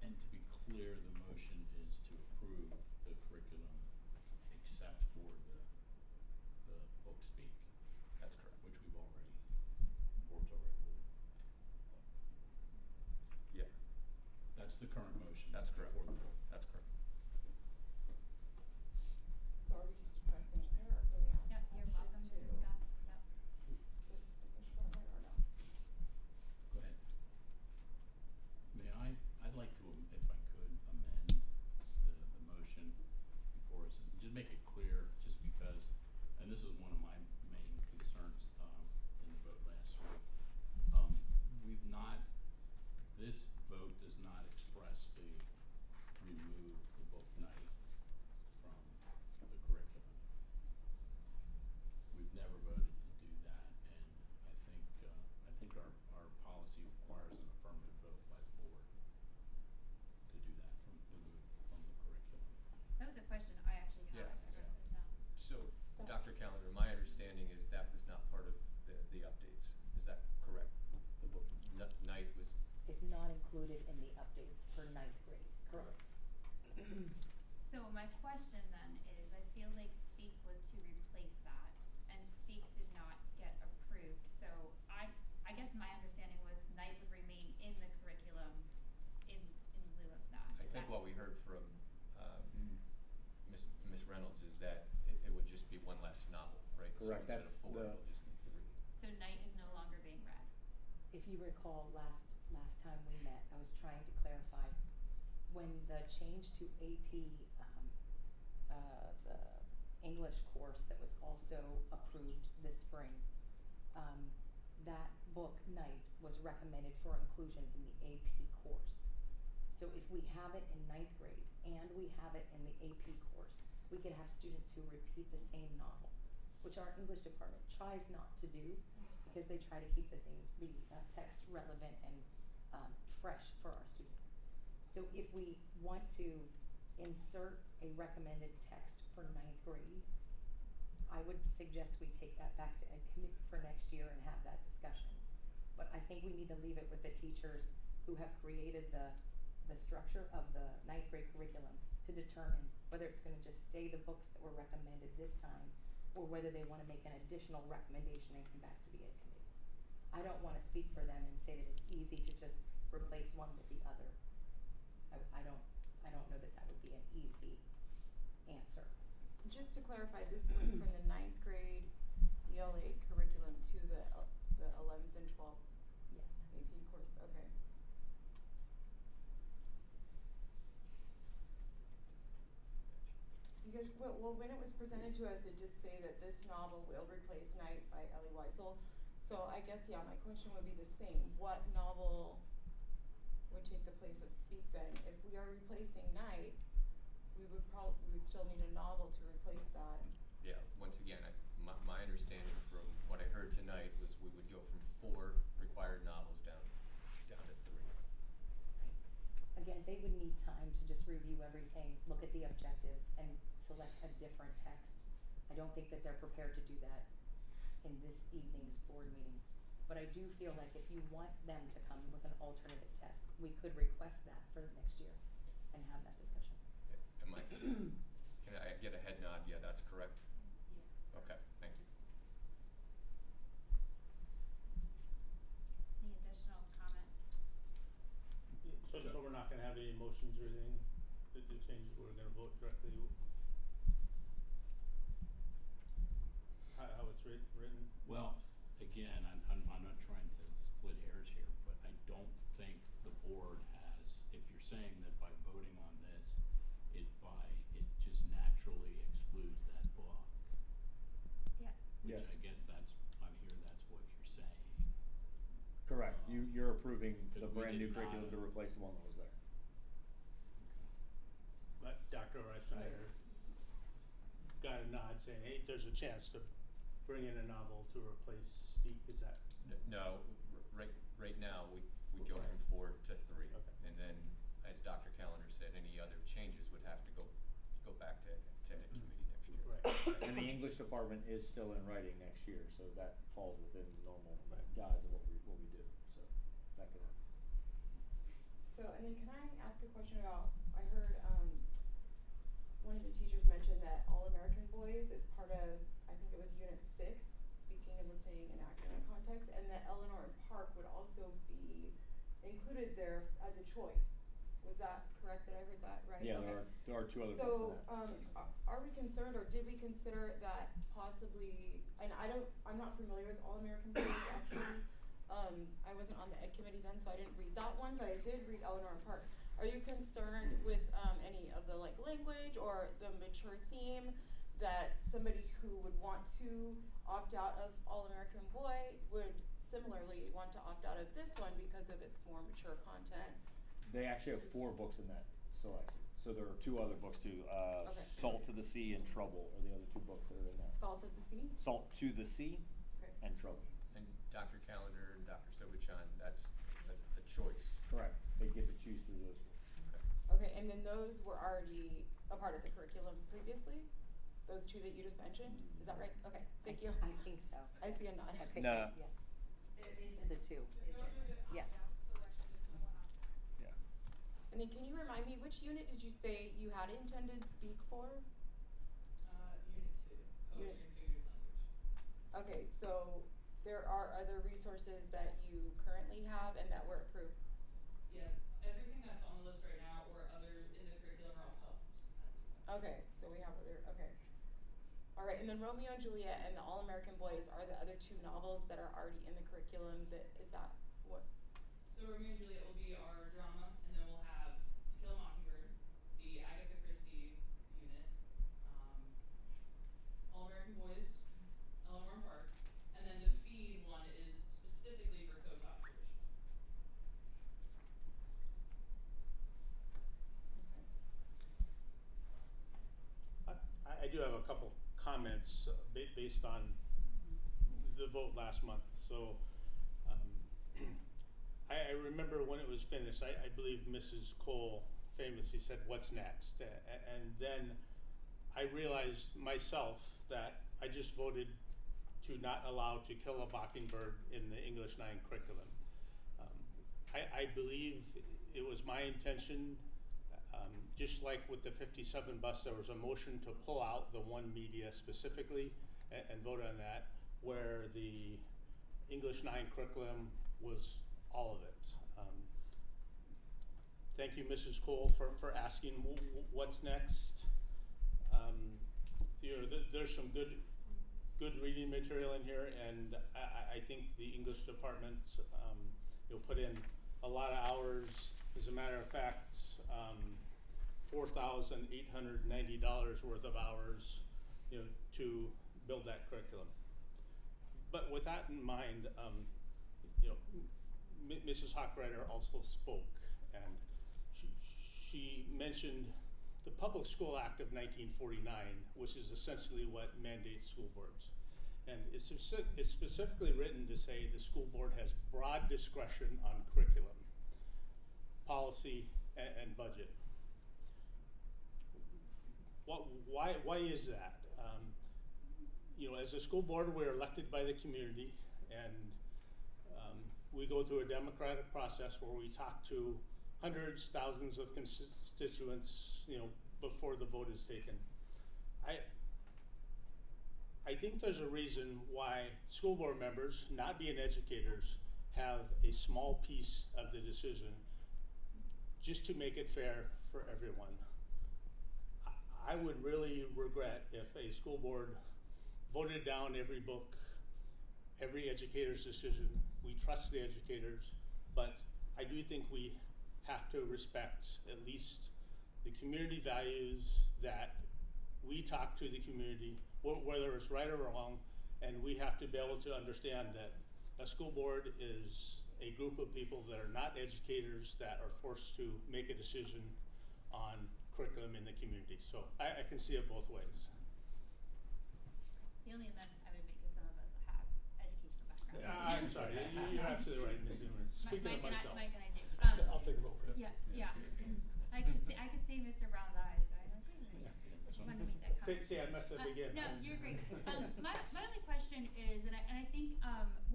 And to be clear, the motion is to approve the curriculum except for the book speak. That's correct. Which we've already, the board's already ruled. Yeah, That's the current motion. that's correct. Before the board. That's correct. So are we just pressing here or do we have Yep, you're action welcome to discuss, yep. Mr. Burnett or no? Go ahead. I'd like to, if I could, amend the motion before us, just make it clear, just because, and this is one of my main concerns, in the vote last week. We've not, this vote does not expressly remove the book night from the curriculum. We've never voted to do that, and I think our policy requires an affirmative vote by the board to do that from the curriculum. That was a question I actually had. Yeah. I wrote it down. So, Dr. Callender, my understanding is that was not part of the updates. Is that correct? The book night was. Is not included in the updates for ninth grade, correct? So my question then is, I feel like Speak was to replace that, and Speak did not get approved. So I guess my understanding was night would remain in the curriculum in lieu of that. I think what we heard from Ms. Reynolds is that it would just be one less novel, right? Correct. So instead of 4, it'll just be 3. So night is no longer being read. If you recall, last time we met, I was trying to clarify, when the change to AP, the English course that was also approved this spring, that book, Night, was recommended for inclusion in the AP course. So if we have it in ninth grade and we have it in the AP course, we could have students who repeat the same novel, which our English department tries not to do because they try to keep the text relevant and fresh for our students. So if we want to insert a recommended text for ninth grade, I would suggest we take that back to Ed Committee for next year and have that discussion. But I think we need to leave it with the teachers who have created the structure of the ninth grade curriculum to determine whether it's gonna just stay the books that were recommended this time or whether they wanna make an additional recommendation and come back to the Ed Committee. I don't wanna speak for them and say that it's easy to just replace one with the other. I don't know that that would be an easy answer. Just to clarify, this went from the ninth grade ELA curriculum to the 11th and 12th Yes. AP course, okay. Because, well, when it was presented to us, it did say that this novel will replace Night by Ellie Weisel. So I guess, yeah, my question would be the same. What novel would take the place of Speak then? If we are replacing Night, we would still need a novel to replace that. Yeah, once again, my understanding from what I heard tonight was we would go from 4 required novels down to 3. Again, they would need time to just review everything, look at the objectives, and select a different text. I don't think that they're prepared to do that in this evening's board meeting. But I do feel like if you want them to come with an alternative text, we could request that for the next year and have that discussion. Can I get a head nod? Yeah, that's correct. Yes. Okay, thank you. Any additional comments? Yeah, so we're not gonna have any motions or anything that changes, we're gonna vote directly how it's written? Well, again, I'm not trying to split hairs here, but I don't think the board has, if you're saying that by voting on this, it just naturally excludes that book. Yeah. Which Yes. I guess that's what you're saying. Correct, you're approving the 'Cause we brand new did not- curriculum to replace the one that was there. But Dr. Reisner got a nod saying, hey, there's a chance to bring in a novel to replace Speak, is that? No, right now, we go from 4 to 3. Okay. And then, as Dr. Callender said, any other changes would have to go back to Ed Committee next year. Right, and the English department is still in writing next year, so that falls within the normal guise of what we do, so that could happen. So, and then can I ask a question about, I heard, one of the teachers mentioned that All-American Boys is part of, I think it was Unit 6, speaking and listening in academic context, and that Eleanor and Park would also be included there as a choice. Was that correct? Did I read that right? Yeah, Okay. there are two other books So, in that. are we concerned, or did we consider that possibly, and I'm not familiar with All-American Boys actually. I wasn't on the ed committee then, so I didn't read that one, but I did read Eleanor and Park. Are you concerned with, any of the like language or the mature theme that somebody who would want to opt out of All-American Boy would similarly want to opt out of this one because of its more mature content? They actually have 4 books in that selection. So there are 2 other books too. Okay. Salt to the Sea and Trouble are the other 2 books that are in that. Salt of the Sea? Salt to the Sea Okay. and Trouble. And Dr. Callender and Dr. Sobachan, that's the choice. Correct. They get to choose through those 4. Okay, and then those were already a part of the curriculum previously? Those 2 that you just mentioned? Is that right? Okay, thank you. I think so. I see a nod. Okay, No. yes. The 2. Yeah. Yeah. And then can you remind me, which unit did you say you had intended speak for? Unit 2, Unit- Poetry and Figurative Language. Okay, so there are other resources that you currently have and that were approved? Yeah, everything that's on the list right now or other in the curriculum are all published. Okay, so we have other, okay. All right, and then Romeo and Juliet and the All-American Boys are the other 2 novels that are already in the curriculum is that what? So Romeo and Juliet will be our drama, and then we'll have To Kill a Mockingbird, the Agatha Christie unit, All-American Boys, Eleanor and Park, and then the feed one is specifically for co-taught tuition. I do have a couple comments based on the vote last month. So I remember when it was finished, I believe Mrs. Cole famously said, "What's next?" And then I realized myself that I just voted to not allow To Kill a Mockingbird in the English 9 curriculum. I believe it was my intention, just like with the 57 bus, there was a motion to pull out the one media specifically and vote on that, where the English 9 curriculum was all of it. Thank you, Mrs. Cole, for asking what's next. There's some good reading material in here, and I think the English department put in a lot of hours. As a matter of fact, $4,890 worth of hours, to build that curriculum. But with that in mind, Mrs. Hochreiter also spoke, and she mentioned the Public School Act of 1949, which is essentially what mandates school boards. And it's specifically written to say the school board has broad discretion on curriculum, policy, and budget. Why is that? As a school board, we're elected by the community, and we go through a democratic process where we talk to hundreds, thousands of constituents, before the vote is taken. I think there's a reason why school board members, not being educators, have a small piece of the decision just to make it fair for everyone. I would really regret if a school board voted down every book, every educator's decision. We trust the educators, but I do think we have to respect at least the community values that we talk to the community, whether it's right or wrong, and we have to be able to understand that a school board is a group of people that are not educators that are forced to make a decision on curriculum in the community. So I can see it both ways. The only amendment I would make is some of us have educational background. I'm sorry, you're absolutely right, Ms. Zimmerman. Speaking of myself. Mike and I do. I'll take a vote for it. Yeah. I could see Mr. Brown's eyes going like, wait a minute. Just wanted to make that comment. See, I messed up again. No, you're great. My only question is, and I think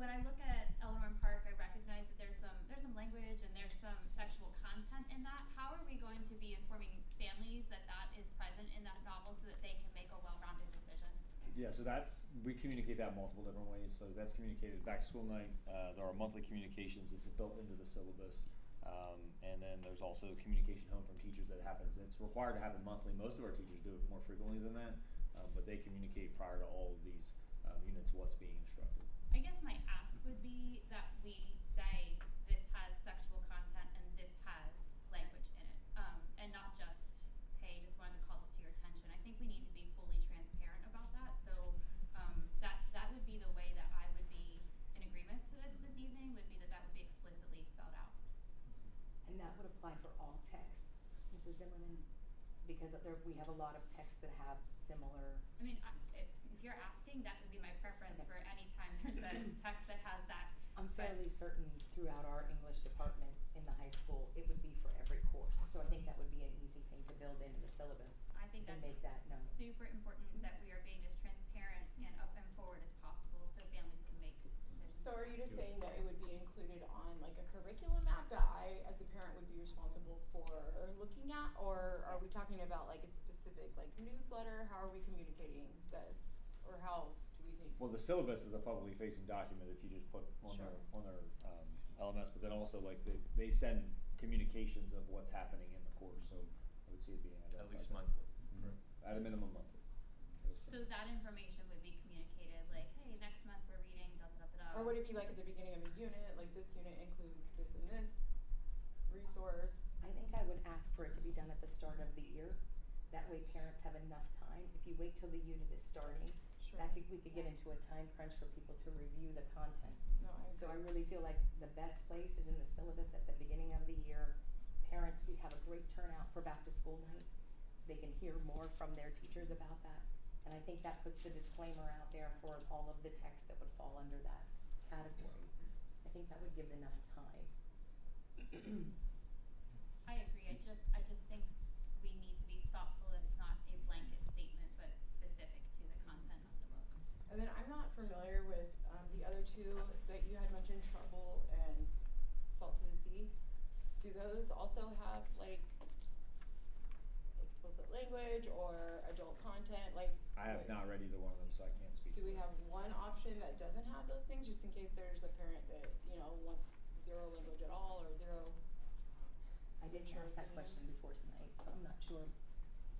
when I look at Eleanor and Park, I recognize that there's some language and there's some sexual content content in that, how are we going to be informing families that that is present in that novel so that they can make a well-rounded decision? Yeah, so we communicate that multiple different ways. So that's communicated back to school night. There are monthly communications. It's built into the syllabus. And then there's also communication home from teachers that happens. It's required to happen monthly. Most of our teachers do it more frequently than that, but they communicate prior to all of these units what's being instructed. I guess my ask would be that we say this has sexual content and this has language in it, and not just, hey, just wanted to call this to your attention. I think we need to be fully transparent about that. So that would be the way that I would be in agreement to this evening, would be that would be explicitly spelled out. And that would apply for all texts, Mrs. Zimmerman, because we have a lot of texts that have similar. I mean, if you're asking, that would be my preference for any time there's a text that has that. I'm but- fairly certain throughout our English department in the high school, it would be for every course. So I think that would be an easy thing to build into the syllabus I think to that's make that known. super important that we are being as transparent and up and forward as possible so families can make decisions. So are you just saying that it would be included on like a curriculum map that I, as a parent, would be responsible for looking at? Or are we talking about like a specific like newsletter? How are we communicating this? Or how do we think? Well, the syllabus is a publicly facing document that teachers put on Sure. their LMS, but then also like they send communications of what's happening in the course. So I would see it being At identified least there. monthly. At a minimum monthly. So that information would be communicated like, hey, next month we're reading da da da da. Or would it be like at the beginning of a unit, like this unit includes this and this resource? I think I would ask for it to be done at the start of the year. That way parents have enough time. If you wait till the unit is starting, Sure. we could get into a time crunch for people to review the content. No, I So I agree. really feel like the best place is in the syllabus at the beginning of the year. Parents, we have a great turnout for back to school night. They can hear more from their teachers about that. And I think that puts the disclaimer out there for all of the texts that would fall under that category. I think that would give enough time. I agree. I just think we need to be thoughtful that it's not a blanket statement, but specific to the content of the book. And then I'm not familiar with the other two that you had mentioned, Trouble and Salt to the Sea. Do those also have like explicit language or adult content? Like, I have what- not read either one of them, so I can't speak. Do to we it. have one option that doesn't have those things, just in case there's a parent that, you know, wants zero language at all or zero? I didn't Sure, ask that opinion. question before tonight, so I'm not sure.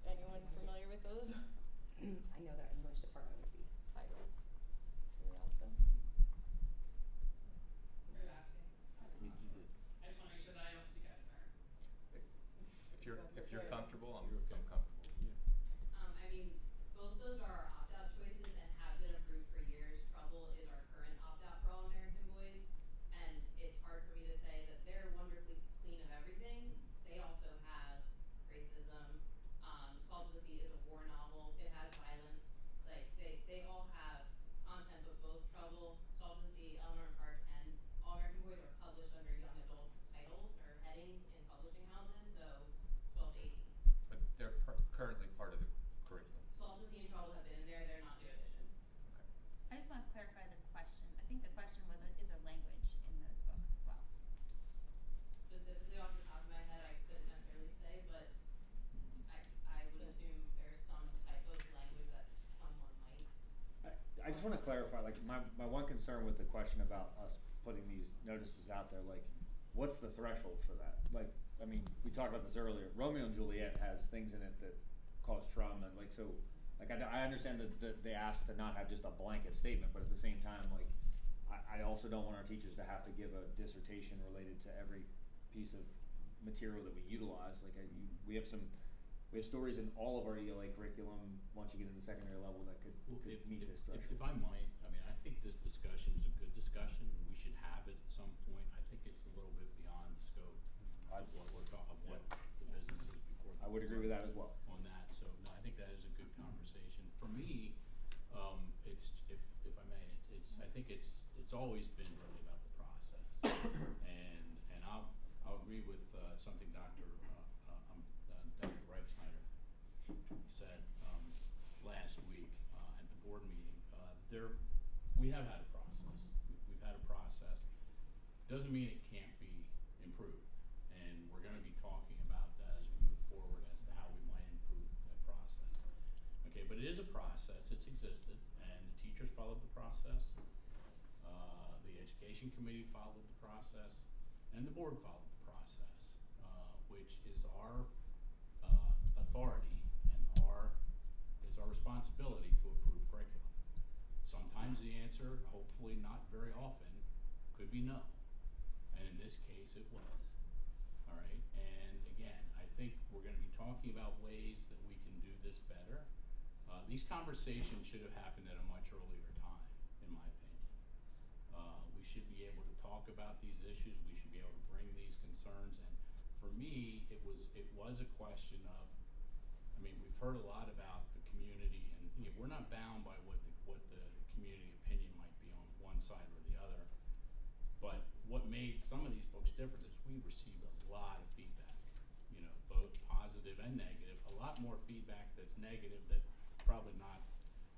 Anyone familiar with those I know their English department would be. titles? Can we ask them? Are you asking? You did. I just wanna make sure that I don't speak out of turn. If you're comfortable, I'm You're okay. comfortable. Yeah. I mean, both those are our opt-out choices and have been approved for years. Trouble is our current opt-out for All American Boys, and it's hard for me to say that they're wonderfully clean of everything. They also have racism. Salt to the Sea is a war novel. It has violence. Like they all have content, but both Trouble, Salt to the Sea, Eleanor Park, and All American Boys are published under young adult titles or headings in publishing houses, so 12 to 18. But they're currently part of the curriculum. Salt to the Sea and Trouble have been in there. They're not new additions. Okay. I just want to clarify the question. I think the question was, is there language in those books as well? Specifically off the top of my head, I couldn't necessarily say, but I would assume there's some type of language that someone might. I just want to clarify, like, my one concern with the question about us putting these notices out there, like, what's the threshold for that? Like, I mean, we talked about this earlier. Romeo and Juliet has things in it that cause trauma, like, so, like, I understand that they ask to not have just a blanket statement, but at the same time, like, I also don't want our teachers to have to give a dissertation related to every piece of material that we utilize. Like, we have stories in all of our ELA curriculum, once you get into the secondary level, that could Well, meet this threshold. If I might, I mean, I think this discussion is a good discussion. We should have it at some point. I think it's a little bit beyond the scope of what we're talking, of what the business is before. I would agree with that as well. On that, so, no, I think that is a good conversation. For me, it's, if I may, I think it's always been really about the process. And I'll agree with, something Dr. Reifsnyder said, last week, at the board meeting. We have had a process. We've had a process. Doesn't mean it can't be improved. And we're gonna be talking But it is a process, it's existed, and the teachers followed the process. The education committee followed the process, and the board followed the process, which is our authority and is our responsibility to approve curriculum. Sometimes the answer, hopefully not very often, could be no. And in this case, it was. All right, and again, I think we're gonna be talking about ways that we can do this better. These conversations should have happened at a much earlier time, in my opinion. We should be able to talk about these issues, we should be able to bring these concerns, and for me, it was a question of, I mean, we've heard a lot about the community, and you know, we're not bound by what the community opinion might be on one side or the other. But what made some of these books different is we received a lot of feedback, you know, both positive and negative. A lot more feedback that's negative that probably not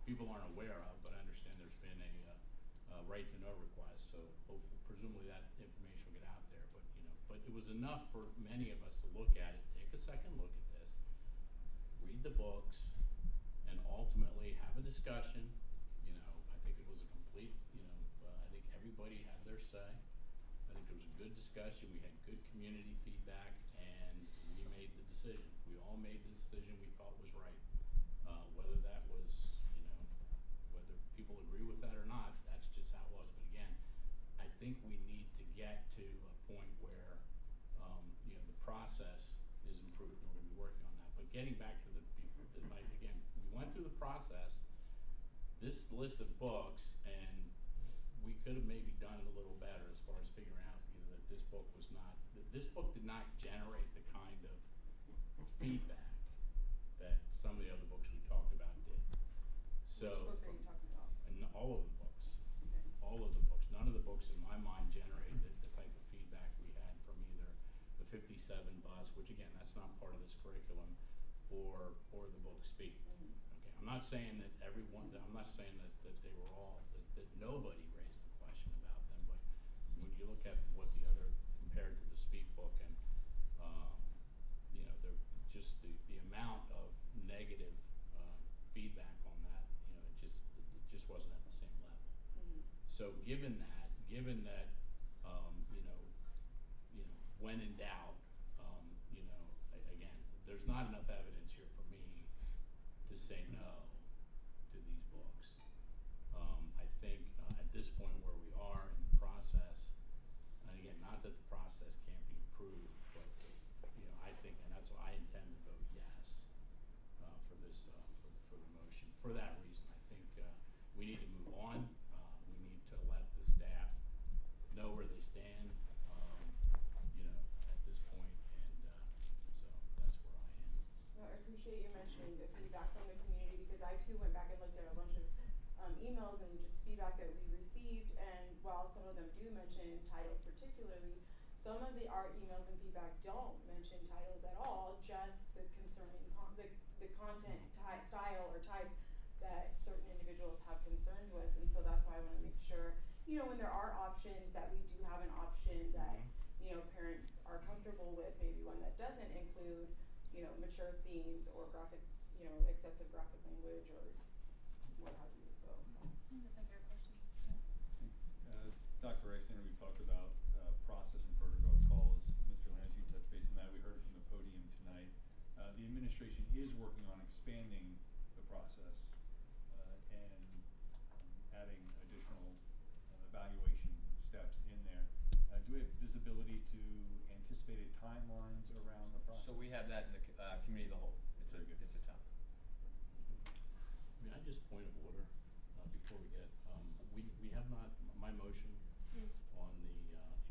people aren't aware of, but I understand there's been a right to know request, so hopefully, presumably that information will get out there. But you know, but it was enough for many of us to look at it, take a second look at this, read the books, and ultimately have a discussion. You know, I think it was a complete, you know, I think everybody had their say. I think it was a good discussion, we had good community feedback, and we made the decision. We all made the decision we felt was right. Whether that was, you know, whether people agree with that or not, that's just how it was. But again, I think we need to get to a point where, you know, the process is improved, and we're gonna be working on that. But getting back to again, we went through the process, this list of books, and we could have maybe done it a little better as far as figuring out, you know, that this book did not generate the kind of feedback that some of the other books we talked about did. So, Which book are you talking about? and all of the books, Okay. all of the books. None of the books in my mind generated the type of feedback we had from either the 57 bus, which again, that's not part of this curriculum, or the book Speak. Mhm. Okay, I'm not saying that I'm not saying that they were all, that nobody raised a question about them, but when you look at what the other, compared to the Speak book, and, you know, just the amount of negative, feedback on that, you know, it just wasn't at the same level. Mhm. So given that, you know, when in doubt, you know, again, there's not enough evidence here for me to say no to these books. I think at this point where we are in the process, and again, not that the process can't be improved, but you know, I think, and that's why I intend to vote yes for this for the motion. For that reason, I think we need to move on. We need to let the staff know where they stand, you know, at this point, and so that's where I am. No, I appreciate you mentioning the feedback from the community, because I too went back and looked at a bunch of emails and just feedback that we received, and while some of them do mention titles particularly, some of our emails and feedback don't mention titles at all, just the concerning the content style or type that certain individuals have concerns with. And so that's why I wanna make sure, you know, when there are options, that we do have an option that, you know, parents are comfortable with, maybe one that doesn't include, you know, mature themes or graphic, you know, excessive graphic language or what have you, so. I think that's a fair question. Dr. Reisinger, we talked about process and protocol calls. Mr. Lance, you touched base on that. We heard it from the podium tonight. The administration is working on expanding the process and adding additional evaluation steps in there. Do we have visibility to anticipated timelines around the process? So we have that in the committee of the whole. It's a topic. May I just point of order, before we get, we have not, my motion Yes. on the,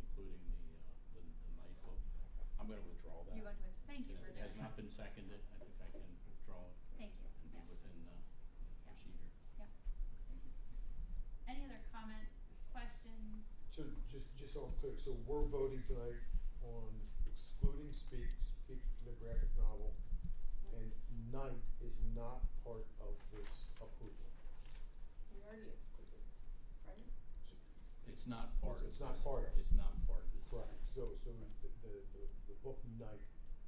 including the night book, I'm gonna withdraw that. You're going to thank you for It doing has not been seconded, I think I can withdraw it. Thank you. And be Yes. within the Yes. procedure. Yeah. Any other comments, questions? So just so I'm clear, so we're voting tonight on excluding Speak the graphic novel, and Night is not part of this approval. We already excluded, right? It's not part of It's this. not part of it. It's not part of this. Correct. So the book Night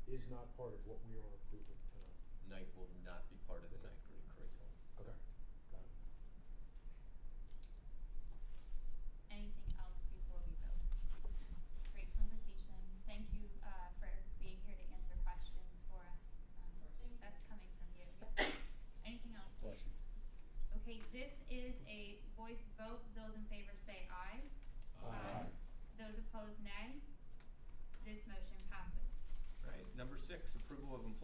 is not part of what we are approving tonight. Night will not be part of the ninth grade curriculum. This is a voice vote. Those in favor say aye. Aye. Those opposed, nay. This motion passes. Right, number 6, approval of employee